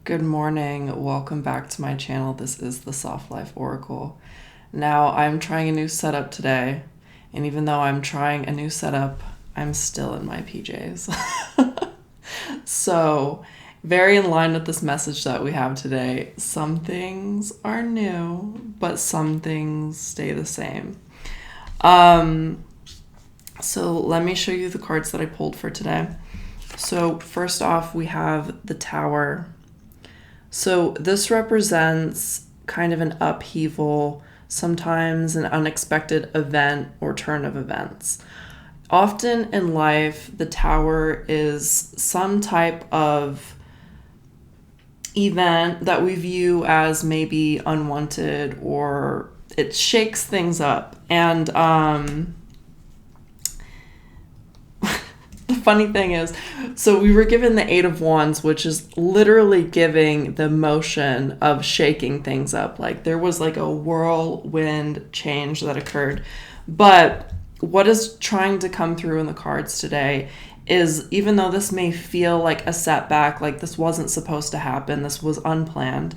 Good morning. Welcome back to my channel. This is the Soft Life Oracle. Now, I'm trying a new setup today, and even though I'm trying a new setup, I'm still in my PJs. So, very in line with this message that we have today, some things are new, but some things stay the same. So let me show you the cards that I pulled for today. So first off, we have the Tower. So this represents kind of an upheaval, sometimes an unexpected event or turn of events. Often in life, the Tower is some type of event that we view as maybe unwanted, or it shakes things up. And the funny thing is, so we were given the Eight of Wands, which is literally giving the motion of shaking things up. Like there was like a whirlwind change that occurred. But what is trying to come through in the cards today is, even though this may feel like a setback, like this wasn't supposed to happen, this was unplanned,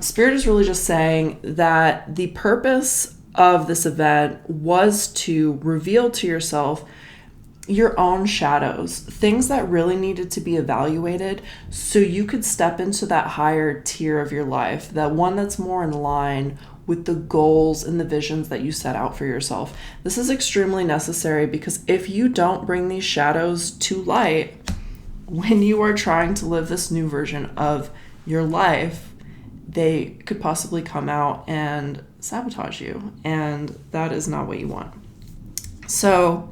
Spirit is really just saying that the purpose of this event was to reveal to yourself your own shadows, things that really needed to be evaluated so you could step into that higher tier of your life, that one that's more in line with the goals and the visions that you set out for yourself. This is extremely necessary because if you don't bring these shadows to light when you are trying to live this new version of your life, they could possibly come out and sabotage you, and that is not what you want. So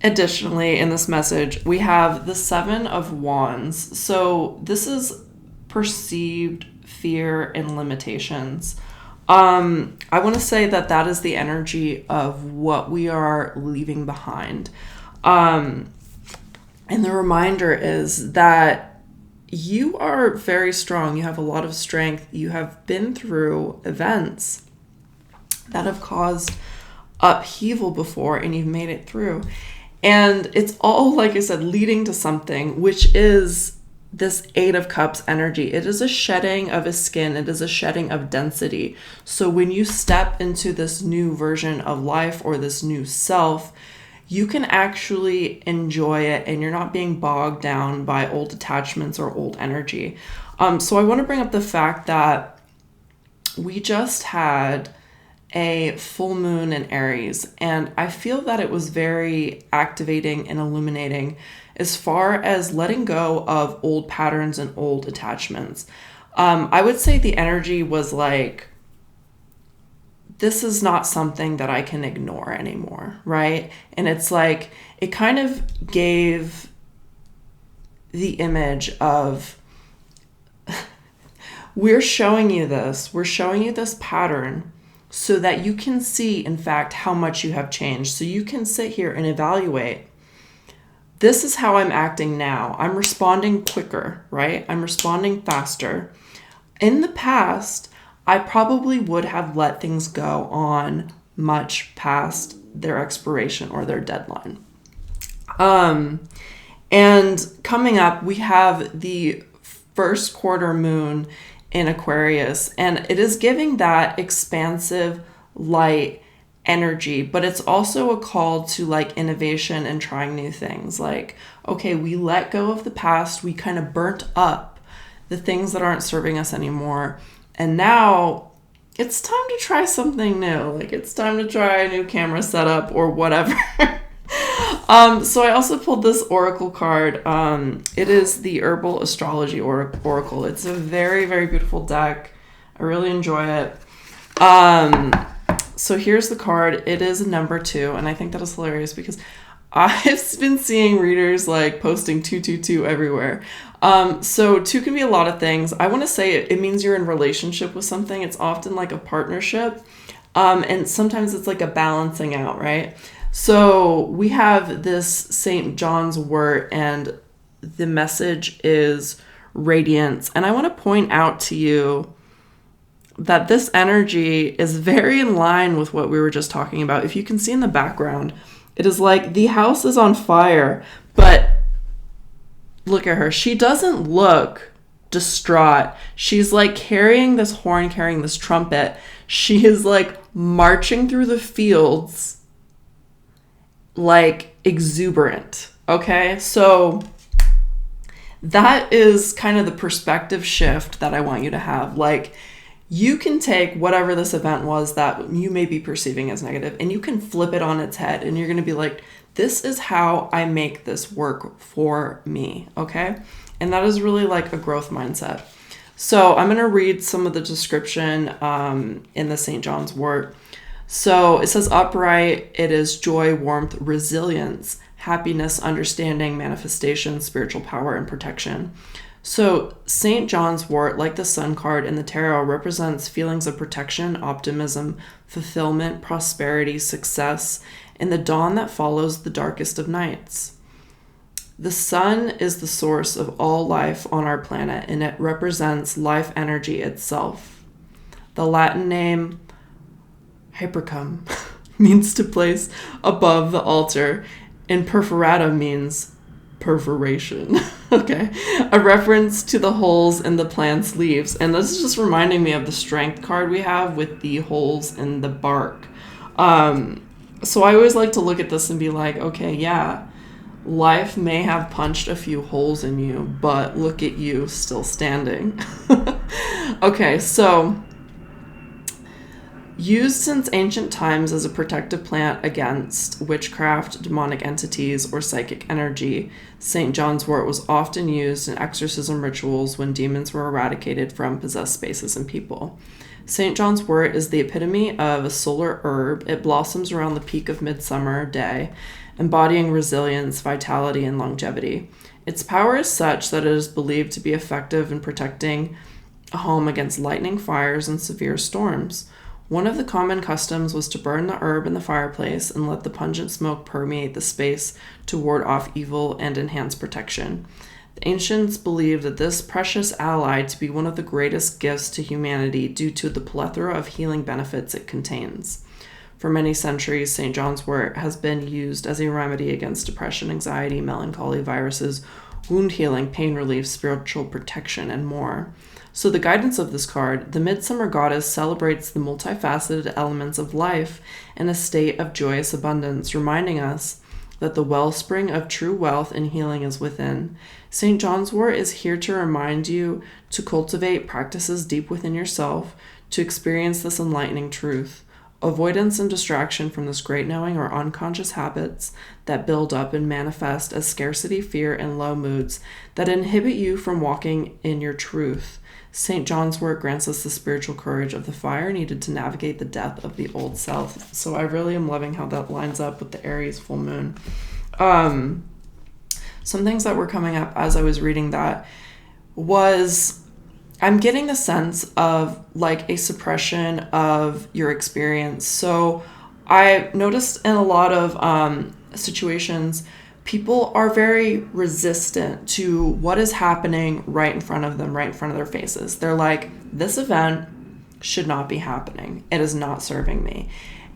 additionally, in this message, we have the Seven of Wands. So this is perceived fear and limitations. I want to say that is the energy of what we are leaving behind. And the reminder is that you are very strong. You have a lot of strength. You have been through events that have caused upheaval before, and you've made it through. And it's all, like I said, leading to something, which is this Eight of Cups energy. It is a shedding of a skin. It is a shedding of density. So when you step into this new version of life or this new self, you can actually enjoy it, and you're not being bogged down by old attachments or old energy. So I want to bring up the fact that we just had a full moon in Aries, and I feel that it was very activating and illuminating as far as letting go of old patterns and old attachments. I would say the energy was like, this is not something that I can ignore anymore, right? And it's like, it kind of gave the image of, we're showing you this pattern, so that you can see, in fact, how much you have changed. So you can sit here and evaluate, this is how I'm acting now. I'm responding quicker, right? I'm responding faster. In the past, I probably would have let things go on much past their expiration or their deadline. And coming up, we have the first quarter moon in Aquarius, and it is giving that expansive light energy, but it's also a call to like innovation and trying new things. Like, okay, we let go of the past, we kind of burnt up the things that aren't serving us anymore, and now it's time to try something new. Like, it's time to try a new camera setup or whatever. So I also pulled this oracle card. It is the Herbal Astrology Oracle. It's a very, very beautiful deck. I really enjoy it. So here's the card. It is a number 2, and I think that is hilarious because I've been seeing readers like posting 222 everywhere. So 2 can be a lot of things. I want to say it means you're in relationship with something. It's often like a partnership. And sometimes it's like a balancing out, right? So we have this St. John's Wort, and the message is Radiance. And I want to point out to you that this energy is very in line with what we were just talking about. If you can see in the background, it is like the house is on fire, but Look at her. She doesn't look distraught. She's like carrying this horn, carrying this trumpet. She is like marching through the fields, like exuberant. Okay, so that is kind of the perspective shift that I want you to have. Like, you can take whatever this event was that you may be perceiving as negative, and you can flip it on its head, and you're going to be like, this is how I make this work for me, okay? And that is really like a growth mindset. So I'm going to read some of the description in the St. John's Wort. So it says upright, it is joy, warmth, resilience, happiness, understanding, manifestation, spiritual power, and protection. So St. John's Wort, like the Sun card in the tarot, represents feelings of protection, optimism, fulfillment, prosperity, success, and the dawn that follows the darkest of nights. The sun is the source of all life on our planet, and it represents life energy itself. The Latin name hypercum means to place above the altar, and perforata means perforation. Okay, a reference to the holes in the plant's leaves. And this is just reminding me of the strength card we have with the holes in the bark. So I always like to look at this and be like, okay, yeah, life may have punched a few holes in you, but look at you still standing. Okay, so used since ancient times as a protective plant against witchcraft, demonic entities, or psychic energy, St. John's Wort was often used in exorcism rituals when demons were eradicated from possessed spaces and people. St. John's Wort is the epitome of a solar herb. It blossoms around the peak of midsummer day, embodying resilience, vitality, and longevity. Its power is such that it is believed to be effective in protecting a home against lightning, fires, and severe storms. One of the common customs was to burn the herb in the fireplace and let the pungent smoke permeate the space to ward off evil and enhance protection. The ancients believed that this precious ally to be one of the greatest gifts to humanity due to the plethora of healing benefits it contains. For many centuries, St. John's Wort has been used as a remedy against depression, anxiety, melancholy, viruses, wound healing, pain relief, spiritual protection, and more. So the guidance of this card, the Midsummer Goddess celebrates the multifaceted elements of life in a state of joyous abundance, reminding us that the wellspring of true wealth and healing is within. St. John's Wort is here to remind you to cultivate practices deep within yourself, to experience this enlightening truth. Avoidance and distraction from this great knowing are unconscious habits that build up and manifest as scarcity, fear, and low moods that inhibit you from walking in your truth. St. John's Wort grants us the spiritual courage of the fire needed to navigate the death of the old self. So I really am loving how that lines up with the Aries full moon. Some things that were coming up as I was reading that was I'm getting the sense of like a suppression of your experience. So I noticed in a lot of situations, people are very resistant to what is happening right in front of them, right in front of their faces. They're like, this event should not be happening. It is not serving me.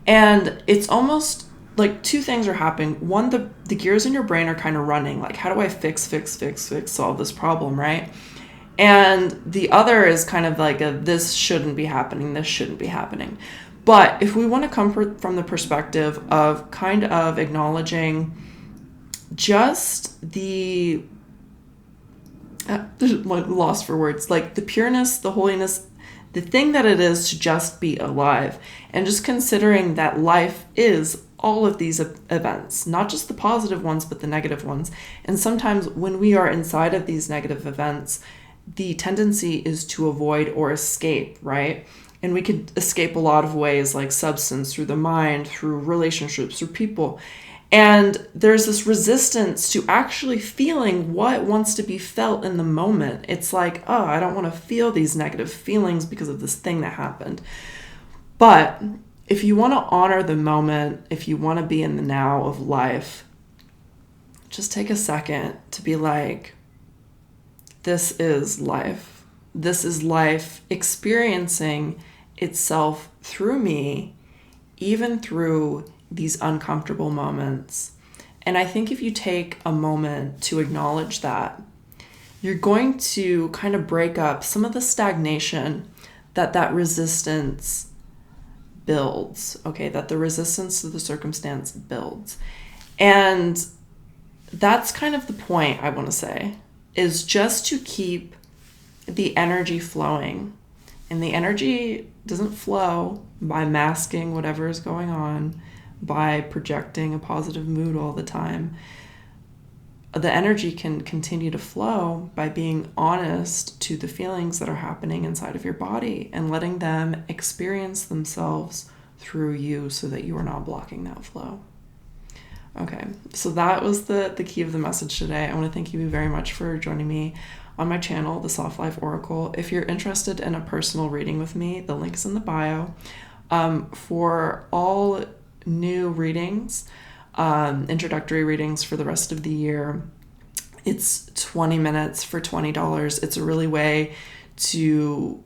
And it's almost like two things are happening. One, the gears in your brain are kind of running. Like, how do I fix, solve this problem, right? And the other is kind of like this shouldn't be happening, this shouldn't be happening. But if we want to come from the perspective of kind of acknowledging just the lost for words, like the pureness, the holiness, the thing that it is to just be alive, and just considering that life is all of these events, not just the positive ones, but the negative ones. And sometimes when we are inside of these negative events, the tendency is to avoid or escape, right? And we could escape a lot of ways, like substance, through the mind, through relationships, through people. And there's this resistance to actually feeling what wants to be felt in the moment. It's like, oh, I don't want to feel these negative feelings because of this thing that happened. But if you want to honor the moment, if you want to be in the now of life, just take a second to be like, this is life. This is life experiencing itself through me, even through these uncomfortable moments. And I think if you take a moment to acknowledge that, you're going to kind of break up some of the stagnation that resistance builds, okay, that the resistance to the circumstance builds. And that's kind of the point, I want to say, is just to keep the energy flowing. And the energy doesn't flow by masking whatever is going on, by projecting a positive mood all the time. The energy can continue to flow by being honest to the feelings that are happening inside of your body and letting them experience themselves through you so that you are not blocking that flow. Okay, so that was the key of the message today. I want to thank you very much for joining me on my channel, The Soft Life Oracle. If you're interested in a personal reading with me, the link is in the bio. For all new readings, introductory readings for the rest of the year, it's 20 minutes for $20. It's a really way to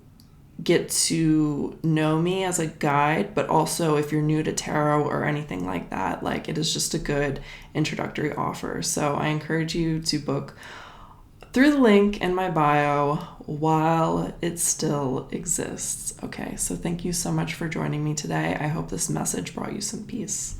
get to know me as a guide, but also if you're new to tarot or anything like that, like, it is just a good introductory offer. So I encourage you to book through the link in my bio while it still exists. Okay, so thank you so much for joining me today. I hope this message brought you some peace.